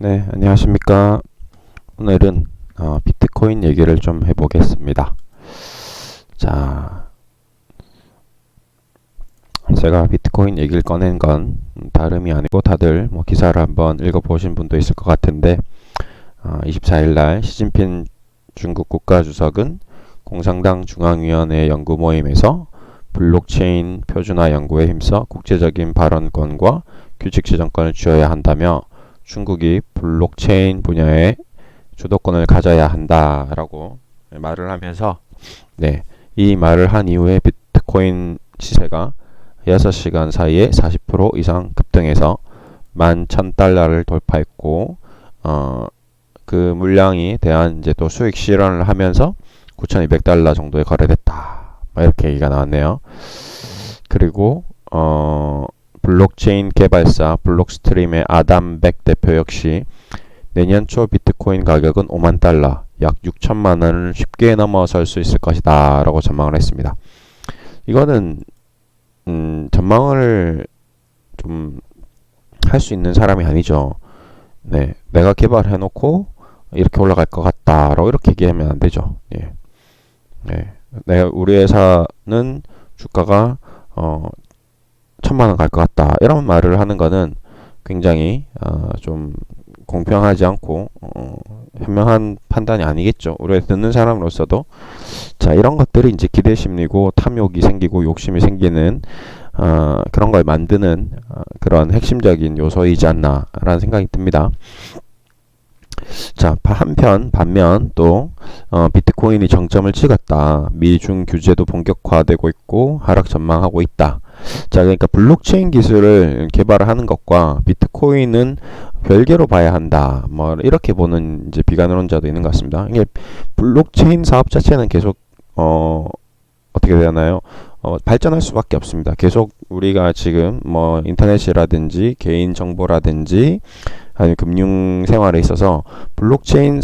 네, 안녕하십니까. 오늘은 비트코인 얘기를 좀 해보겠습니다. 자, 제가 비트코인 얘기를 꺼낸 건 다름이 아니고 다들 뭐 기사를 한번 읽어보신 분도 있을 것 같은데 24일 날 시진핑 중국 국가주석은 공산당 중앙위원회 연구 모임에서 블록체인 표준화 연구에 힘써 국제적인 발언권과 규칙 지정권을 쥐어야 한다며 중국이 블록체인 분야에 주도권을 가져야 한다라고 말을 하면서 이 말을 한 이후에 비트코인 시세가 6시간 사이에 40% 이상 급등해서 11,000달러를 돌파했고 그 물량에 대한 이제 또 수익 실현을 하면서 9,200달러 정도에 거래됐다. 이렇게 얘기가 나왔네요. 그리고 블록체인 개발사 블록스트림의 아담 백 대표 역시 내년 초 비트코인 가격은 5만 달러, 약 6천만 원을 쉽게 넘어설 수 있을 것이다 라고 전망을 했습니다. 이거는 전망을 좀 할 수 있는 사람이 아니죠. 네, 내가 개발해놓고 이렇게 올라갈 것 같다라고 이렇게 얘기하면 안 되죠. 예. 네, 우리 회사는 주가가 1,000만 원 갈 것 같다 이런 말을 하는 거는 굉장히 좀 공평하지 않고 현명한 판단이 아니겠죠. 우리가 듣는 사람으로서도 자, 이런 것들이 이제 기대 심리고 탐욕이 생기고 욕심이 생기는 그런 걸 만드는 그런 핵심적인 요소이지 않나라는 생각이 듭니다. 자, 반면 또 비트코인이 정점을 찍었다. 미중 규제도 본격화되고 있고 하락 전망하고 있다. 자, 그러니까 블록체인 기술을 개발하는 것과 비트코인은 별개로 봐야 한다. 뭐 이렇게 보는 이제 비관론자도 있는 것 같습니다. 이게 블록체인 사업 자체는 계속 어떻게 되나요? 발전할 수밖에 없습니다. 계속 우리가 지금 뭐 인터넷이라든지 개인 정보라든지 아니면 금융 생활에 있어서 블록체인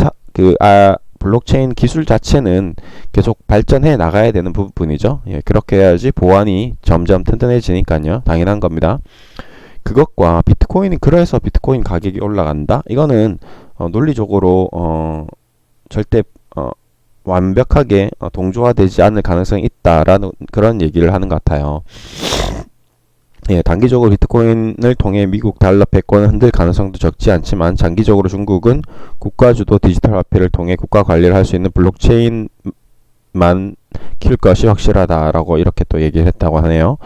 기술 자체는 계속 발전해 나가야 되는 부분이죠. 예, 그렇게 해야지 보안이 점점 튼튼해지니까요. 당연한 겁니다. 그것과 비트코인이 그래서 비트코인 가격이 올라간다? 이거는 논리적으로 절대 완벽하게 동조화되지 않을 가능성이 있다라는 그런 얘기를 하는 것 같아요. 예, 단기적으로 비트코인을 통해 미국 달러 패권을 흔들 가능성도 적지 않지만 장기적으로 중국은 국가주도 디지털 화폐를 통해 국가 관리를 할 수 있는 블록체인만 키울 것이 확실하다라고 이렇게 또 얘기를 했다고 하네요.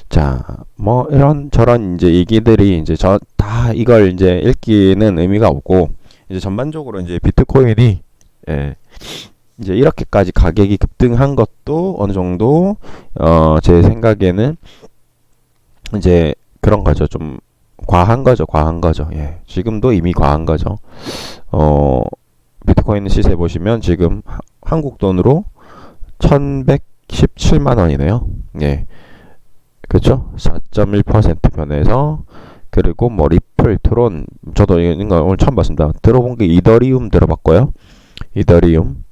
자, 뭐 이런 저런 이제 얘기들이 이제 다 이걸 이제 읽기는 의미가 없고 이제 전반적으로 이제 비트코인이 이제 이렇게까지 가격이 급등한 것도 어느 정도 제 생각에는 이제 그런 거죠. 좀 과한 거죠. 예. 지금도 이미 과한 거죠. 비트코인 시세 보시면 지금 한국 돈으로 1,117만 원이네요. 예. 그렇죠? 4.1% 변해서 그리고 뭐 리플, 트론 저도 이거 오늘 처음 봤습니다. 들어본 게 이더리움 들어봤고요. 이더리움.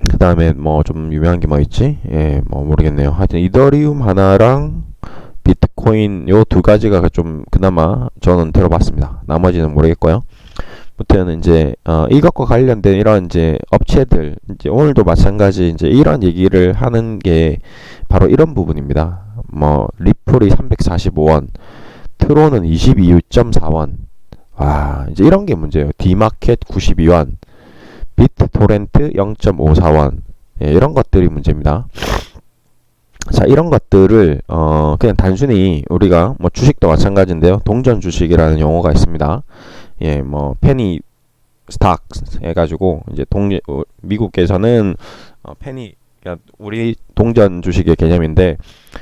그 다음에 뭐 좀 유명한 게 뭐 있지? 예, 뭐 모르겠네요. 하여튼 이더리움 하나랑 비트코인 요 두 가지가 좀 그나마 저는 들어봤습니다. 나머지는 모르겠고요. 아무튼 이제 이것과 관련된 이런 이제 업체들 이제 오늘도 마찬가지 이제 이런 얘기를 하는 게 바로 이런 부분입니다. 뭐 리플이 345원, 트론은 22.4원. 와, 이제 이런 게 문제예요. 디마켓 92원. 비트토렌트 0.54원. 예, 이런 것들이 문제입니다. 자, 이런 것들을 그냥 단순히 우리가 뭐 주식도 마찬가지인데요. 동전 주식이라는 용어가 있습니다. 예, 뭐 페니 스탁 해가지고 이제 미국에서는 페니 우리 동전 주식의 개념인데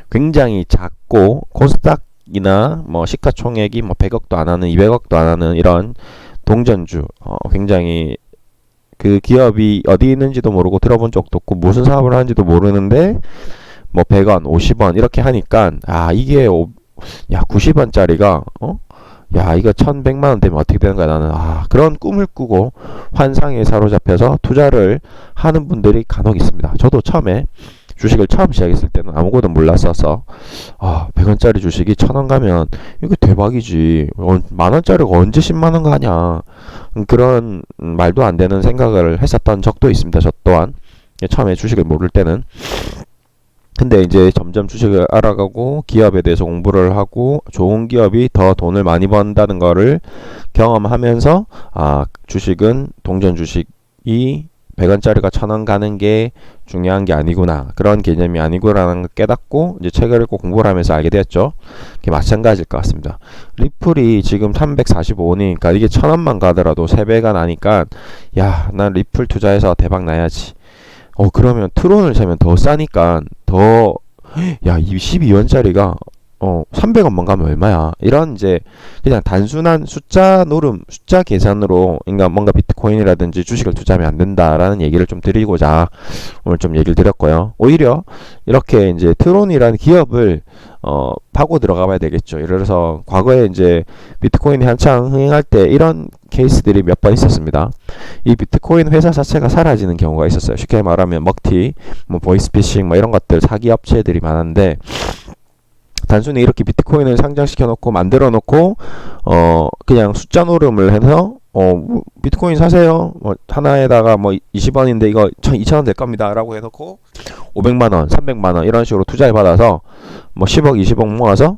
굉장히 작고 코스닥이나 뭐 시가총액이 뭐 100억도 안 하는 200억도 안 하는 이런 동전주 굉장히 그 기업이 어디 있는지도 모르고 들어본 적도 없고 무슨 사업을 하는지도 모르는데 뭐 100원, 50원 이렇게 하니까 이게 90원짜리가 야 이거 1,100만원 되면 어떻게 되는 거야 나는 그런 꿈을 꾸고 환상에 사로잡혀서 투자를 하는 분들이 간혹 있습니다. 저도 처음에 주식을 처음 시작했을 때는 아무것도 몰랐어서 100원짜리 주식이 1000원 가면 이거 대박이지. 만원짜리가 언제 10만원 가냐. 그런 말도 안 되는 생각을 했었던 적도 있습니다. 저 또한 처음에 주식을 모를 때는. 근데 이제 점점 주식을 알아가고 기업에 대해서 공부를 하고 좋은 기업이 더 돈을 많이 번다는 거를 경험하면서 주식은 동전 주식이 100원짜리가 1000원 가는 게 중요한 게 아니구나. 그런 개념이 아니구나라는 걸 깨닫고 이제 책을 읽고 공부를 하면서 알게 되었죠. 그게 마찬가지일 것 같습니다. 리플이 지금 345원이니까 이게 1000원만 가더라도 3배가 나니까 난 리플 투자해서 대박 나야지. 그러면 트론을 사면 더 싸니까 이 12원짜리가 300원만 가면 얼마야? 이런 이제 그냥 단순한 숫자 노름, 숫자 계산으로 뭔가 비트코인이라든지 주식을 투자하면 안 된다라는 얘기를 좀 드리고자 오늘 좀 얘기를 드렸고요. 오히려 이렇게 이제 트론이라는 기업을 파고 들어가 봐야 되겠죠. 예를 들어서 과거에 이제 비트코인이 한창 흥행할 때 이런 케이스들이 몇 번 있었습니다. 이 비트코인 회사 자체가 사라지는 경우가 있었어요. 쉽게 말하면 먹튀, 보이스피싱 이런 것들 사기 업체들이 많은데 단순히 이렇게 비트코인을 상장시켜 놓고 만들어 놓고 그냥 숫자 노름을 해서 비트코인 사세요. 하나에다가 20원인데 이거 2,000원 될 겁니다. 라고 해 놓고 500만원, 300만원 이런 식으로 투자해 받아서 10억, 20억 모아서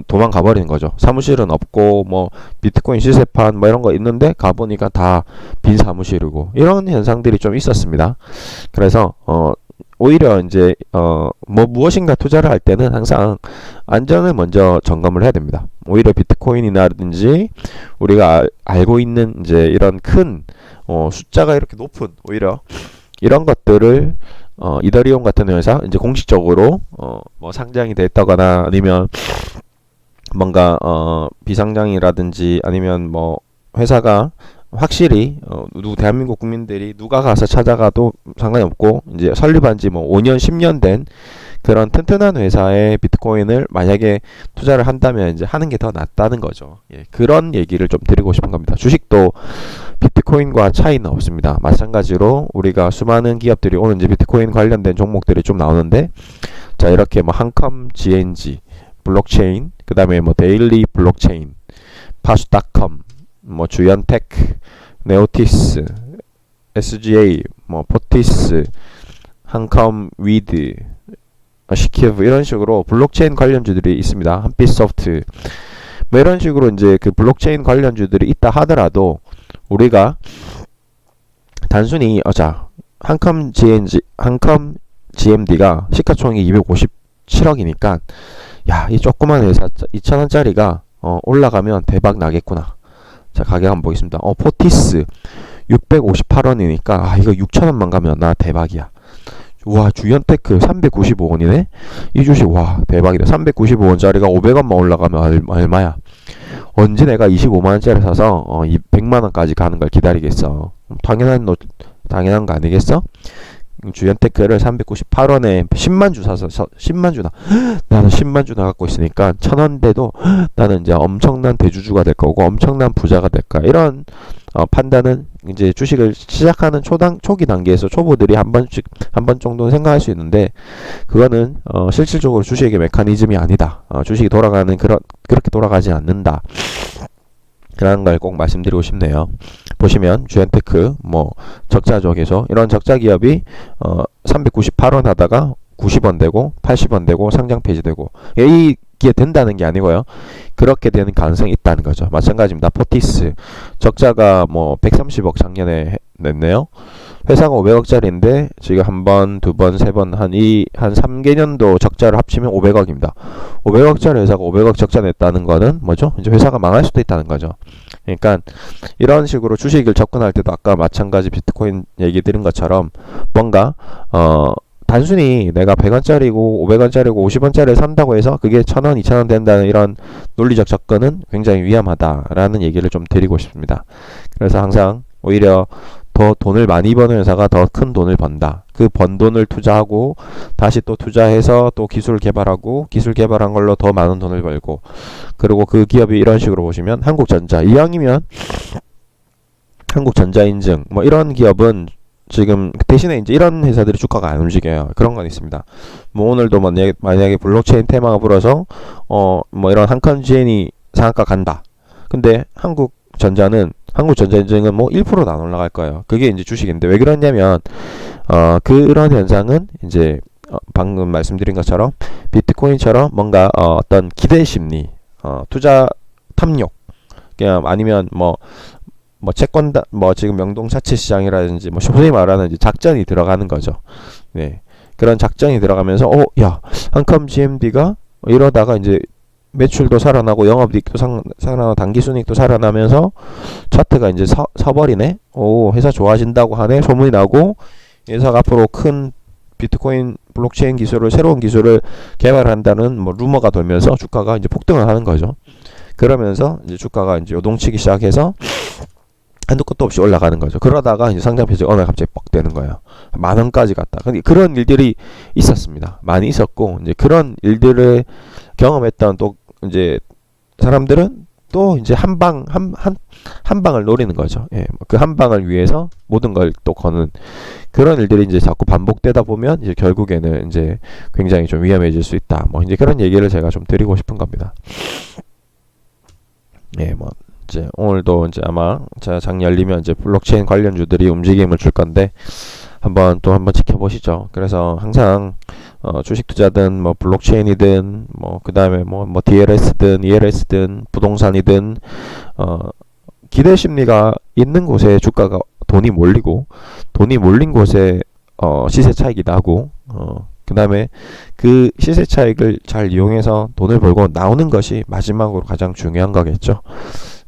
도망가 버리는 거죠. 사무실은 없고 비트코인 시세판 이런 거 있는데 가보니까 다 빈 사무실이고 이런 현상들이 좀 있었습니다. 그래서 오히려 이제 무엇인가 투자를 할 때는 항상 안전을 먼저 점검을 해야 됩니다. 오히려 비트코인이라든지 우리가 알고 있는 이제 이런 큰 숫자가 이렇게 높은 오히려 이런 것들을 이더리움 같은 회사 이제 공식적으로 상장이 됐다거나 아니면 뭔가 비상장이라든지 아니면 회사가 확실히 대한민국 국민들이 누가 가서 찾아가도 상관이 없고 이제 설립한 지 5년 10년 된 그런 튼튼한 회사에 비트코인을 만약에 투자를 한다면 이제 하는 게 더 낫다는 거죠. 그런 얘기를 좀 드리고 싶은 겁니다. 주식도 비트코인과 차이는 없습니다. 마찬가지로 우리가 수많은 기업들이 오늘 이제 비트코인 관련된 종목들이 좀 나오는데 자 이렇게 한컴 GNG 블록체인 그 다음에 데일리 블록체인 파수닷컴 주연테크, 네오티스, SGA, 포티스, 한컴 위드, 시키브 이런 식으로 블록체인 관련주들이 있습니다. 한빛소프트 이런 식으로 이제 그 블록체인 관련주들이 있다 하더라도 우리가 단순히 한컴 GMD가 시가총액이 257억이니까 이 조그만 회사 2,000원짜리가 올라가면 대박 나겠구나. 자, 가격 한번 보겠습니다. 포티스 658원이니까 이거 6,000원만 가면 나 대박이야. 와, 주연테크 395원이네. 이 주식 대박이다. 395원짜리가 500원만 올라가면 얼마야? 언제 내가 25만원짜리 사서 100만원까지 가는 걸 기다리겠어? 당연한 거 아니겠어? 주연테크를 398원에 10만주 사서 10만주나 나는 10만주 나갖고 있으니까 1,000원대도 나는 이제 엄청난 대주주가 될 거고 엄청난 부자가 될 거야. 이런 판단은 이제 주식을 시작하는 초기 단계에서 초보들이 한 번 정도는 생각할 수 있는데 그거는 실질적으로 주식의 메커니즘이 아니다. 주식이 그렇게 돌아가지 않는다. 그런 걸 꼭 말씀드리고 싶네요. 보시면 주엔테크 적자죠. 계속 이런 적자 기업이 398원 하다가 90원 되고 80원 되고 상장 폐지되고 이게 된다는 게 아니고요. 그렇게 되는 가능성이 있다는 거죠. 마찬가지입니다. 포티스 적자가 130억 작년에 냈네요. 회사가 500억짜리인데 지금 한 번, 두 번, 세 번 한 3개년도 적자를 합치면 500억입니다. 500억짜리 회사가 500억 적자 냈다는 거는 뭐죠? 이제 회사가 망할 수도 있다는 거죠. 그러니까 이런 식으로 주식을 접근할 때도 아까 마찬가지 비트코인 얘기 드린 것처럼 뭔가 단순히 내가 100원짜리고 500원짜리고 50원짜리를 산다고 해서 그게 1,000원, 2,000원 된다는 이런 논리적 접근은 굉장히 위험하다라는 얘기를 좀 드리고 싶습니다. 그래서 항상 오히려 더 돈을 많이 버는 회사가 더 큰 돈을 번다. 그 번 돈을 투자하고 다시 또 투자해서 또 기술 개발하고 기술 개발한 걸로 더 많은 돈을 벌고 그리고 그 기업이 이런 식으로 보시면 한국전자 이왕이면 한국전자인증 이런 기업은 지금 대신에 이제 이런 회사들이 주가가 안 움직여요. 그런 건 있습니다. 뭐 오늘도 만약에 블록체인 테마가 불어서 뭐 이런 한컨지엔이 상한가 간다. 근데 한국전자증은 뭐 1%도 안 올라갈 거예요. 그게 이제 주식인데 왜 그러냐면 그런 현상은 이제 방금 말씀드린 것처럼 비트코인처럼 뭔가 어떤 기대 심리, 투자 탐욕, 그냥 아니면 뭐 채권 뭐 지금 명동자체 시장이라든지 뭐 소위 말하는 이제 작전이 들어가는 거죠. 네. 그런 작전이 들어가면서 야, 한컴 GMB가 이러다가 이제 매출도 살아나고 영업이익도 살아나고 당기순이익도 살아나면서 차트가 이제 서버리네. 오, 회사 좋아진다고 하네. 소문이 나고 회사가 앞으로 큰 비트코인 블록체인 새로운 기술을 개발한다는 뭐 루머가 돌면서 주가가 이제 폭등을 하는 거죠. 그러면서 이제 주가가 이제 요동치기 시작해서 한두 끝도 없이 올라가는 거죠. 그러다가 이제 상장 폐지가 어느 날 갑자기 뻑 되는 거예요. 10,000원까지 갔다. 근데 그런 일들이 있었습니다. 많이 있었고 이제 그런 일들을 경험했던 또 이제 사람들은 또 이제 한 방을 노리는 거죠. 예, 그 한 방을 위해서 모든 걸 또 거는 그런 일들이 이제 자꾸 반복되다 보면 이제 결국에는 이제 굉장히 좀 위험해질 수 있다. 뭐 이제 그런 얘기를 제가 좀 드리고 싶은 겁니다. 예, 뭐 이제 오늘도 이제 아마 제가 장 열리면 이제 블록체인 관련주들이 움직임을 줄 건데 한번 지켜보시죠. 그래서 항상 주식 투자든 뭐 블록체인이든 뭐 그다음에 뭐 DLS든 ELS든 부동산이든 기대 심리가 있는 곳에 돈이 몰린 곳에 시세 차익이 나고 그다음에 그 시세 차익을 잘 이용해서 돈을 벌고 나오는 것이 마지막으로 가장 중요한 거겠죠.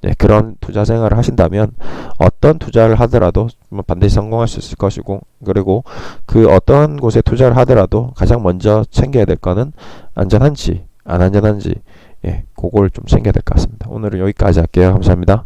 네, 그런 투자 생활을 하신다면 어떤 투자를 하더라도 반드시 성공할 수 있을 것이고, 그리고 그 어떤 곳에 투자를 하더라도 가장 먼저 챙겨야 될 거는 안전한지 안 안전한지, 예, 그걸 좀 챙겨야 될 것 같습니다. 오늘은 여기까지 할게요. 감사합니다.